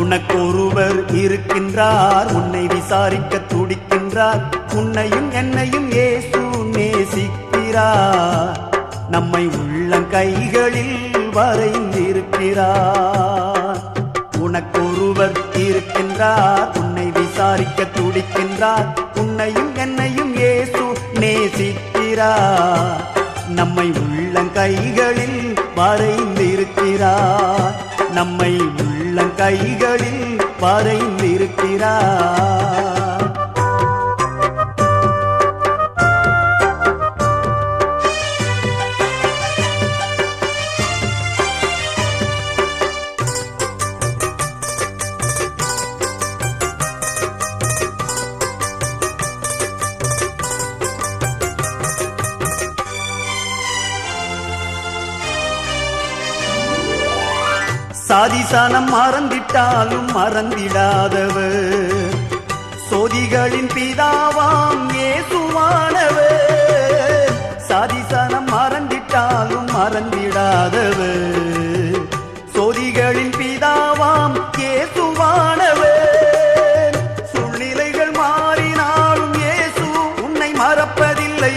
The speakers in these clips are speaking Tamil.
உனக்கொருவர் இருக்கின்றார், உன்னை விசாரிக்க துடிக்கின்றார். உன்னையும் என்னையும் இயேசு நேசிக்கிறார். நம்மை உள்ளங்கைகளில் வரைந்திருக்கிறார். உனக்கொருவர் இருக்கின்றார், உன்னை விசாரிக்க துடிக்கின்றார். உன்னையும் என்னையும் இயேசு நேசிக்கிறார். நம்மை உள்ளங்கைகளில் வரைந்திருக்கிறார். நம்மை உள்ளங்கைகளில் வரைந்திருக்கிறார். சாதிசானம் மறந்திட்டாலும் மறந்திடாதவர், சோதிகளின் பிதாவாம் இயேசுவானவர். சாதிசானம் மறந்திட்டாலும் மறந்திடாதவர், சோதிகளின் பிதாவாம் இயேசுவானவர். சூழ்நிலைகள் மாறினாலும் இயேசு உன்னை மறப்பதில்லை.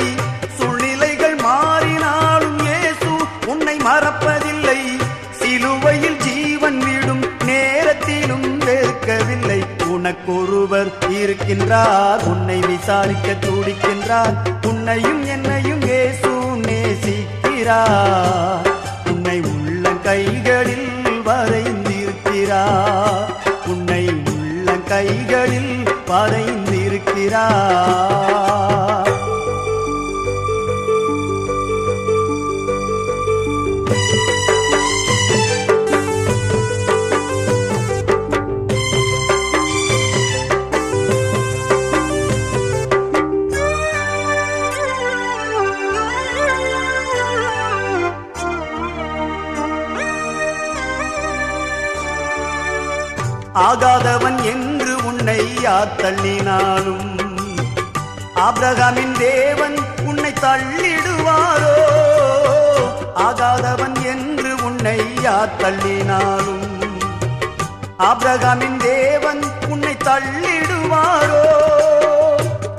சூழ்நிலைகள் மாறினாலும் இயேசு உன்னை மறப்பதில்லை. சிலுவையில் ஜீவன் விடும் நேரத்திலும் வெறுக்கவில்லை. உனக்கொருவர் இருக்கின்றார், உன்னை விசாரிக்க துடிக்கின்றார். உன்னையும் என்னையும் இயேசு நேசிக்கிறார். உன்னை உள்ளங்கைகளில் வரைந்திருக்கிறார். உன்னை உள்ளங்கைகளில் வரைந்திருக்கிறார். ஆகாதவன் என்று உன்னை யார் தள்ளினாலும் ஆபிரகாமின் தேவன் உன்னை தள்ளிடுவாரோ? ஆகாதவன் என்று உன்னை யார் தள்ளினாலும் ஆபிரகாமின் தேவன் உன்னை தள்ளிடுவாரோ?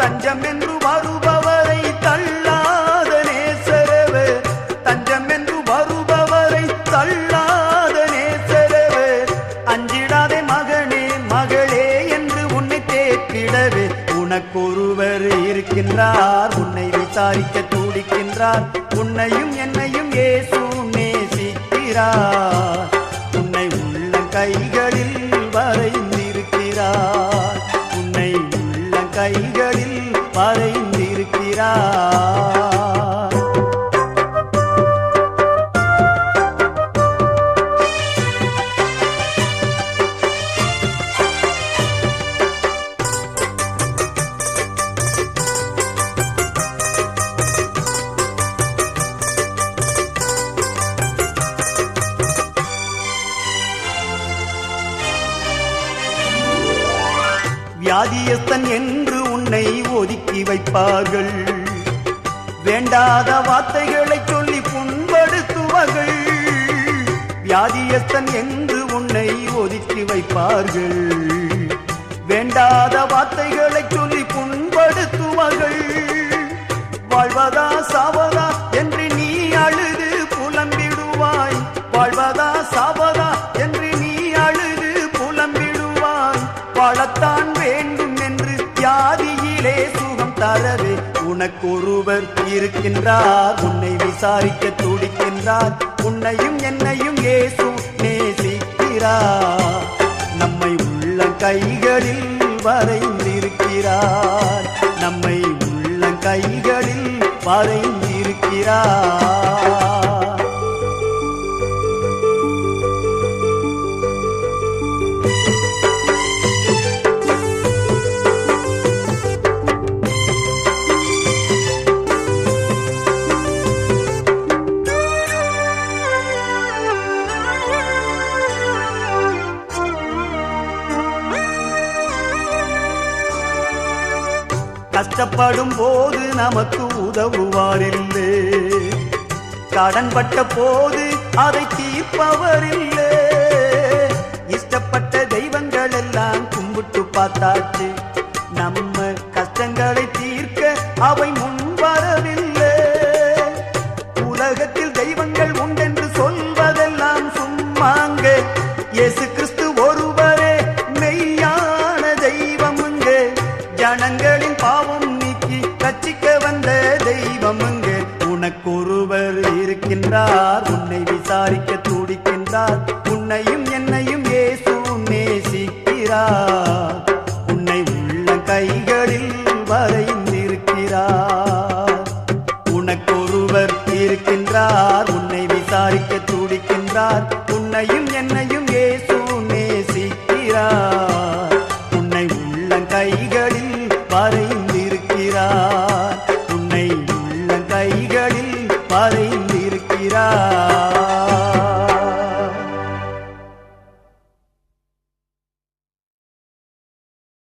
தஞ்சம் என்று வருபவரை தள்ளாத நேசரவர், தஞ்சம் என்று வருபவரை தள்ளாத நேசரவர். அஞ்சிடாதே மகனே மகளே என்று உன்னை தேற்றிடவே உனக்கொருவர் இருக்கின்றார். உன்னை விசாரிக்க துடிக்கின்றார். உன்னையும் என்னையும் இயேசு நேசிக்கிறார். உன்னை உள்ளங்கைகளில் வரைந்திருக்கிறார். உன்னை உள்ளங்கைகளில் வரைந்திருக்கிறார். வியாதியஸ்தன் என்று உன்னை ஒதுக்கி வைப்பார்கள். வேண்டாத வார்த்தைகளை சொல்லி புண்படுத்துவார்கள். வியாதியஸ்தன் என்று உன்னை ஒதுக்கி வைப்பார்கள். வேண்டாத வார்த்தைகளை சொல்லி புண்படுத்துவார்கள். வாழ்வதா சாவதா என்று நீ அழுது புலம்பிடுவாய். வாழ்வதா சாவதா என்று நீ அழுது புலம்பிடுவாய். வாழத்தான் வேண்டும் என்று வியாதியிலே சுகம் தரவே உனக்கொருவர் இருக்கின்றார். உன்னை விசாரிக்க துடிக்கின்றார். உன்னையும் என்னையும் இயேசு நேசிக்கிறார். நம்மை உள்ளங்கைகளில் வரைந்திருக்கிறார். நம்மை உள்ளங்கைகளில் வரைந்திருக்கிறார். கஷ்டப்படும் போது நமக்கு உதவுவாரில்லை. கடன்பட்ட போது அதை தீர்ப்பவரில்லை. இஷ்டப்பட்ட தெய்வங்கள் தெய்வங்கள் எல்லாம் கும்பிட்டு பார்த்தாச்சு, நம்ம கஷ்டங்களை தீர்க்க அவை முன் வரவில்லை. உலகத்தில் தெய்வங்கள் உண்டென்று சொல்வதெல்லாம் சும்மாங்க, இயேசு கிறிஸ்து ஒருவரே மெய்யான தெய்வமுங்க. ஜனங்களின் பாவம் நீக்கி ரட்சிக்க வந்த தெய்வமுங்க. உனக்கொருவர் இருக்கின்றார், உன்னை விசாரிக்க துடிக்கின்றார், உன்னையும் என்னையும் இயேசு நேசிக்கிறார். உன்னை உள்ள கைகளில் வரைந்திருக்கிறார். உனக்கொருவர் இருக்கின்றார், உன்னை விசாரிக்க துடிக்கின்றார், உன்னையும் என்னையும் இயேசு நேசிக்கிறார். உன்னை உள்ள கைகளில் வரைந்திருக்கிறார், உன்னை உள்ள கைகளில் வரைந்திருக்கிறார்.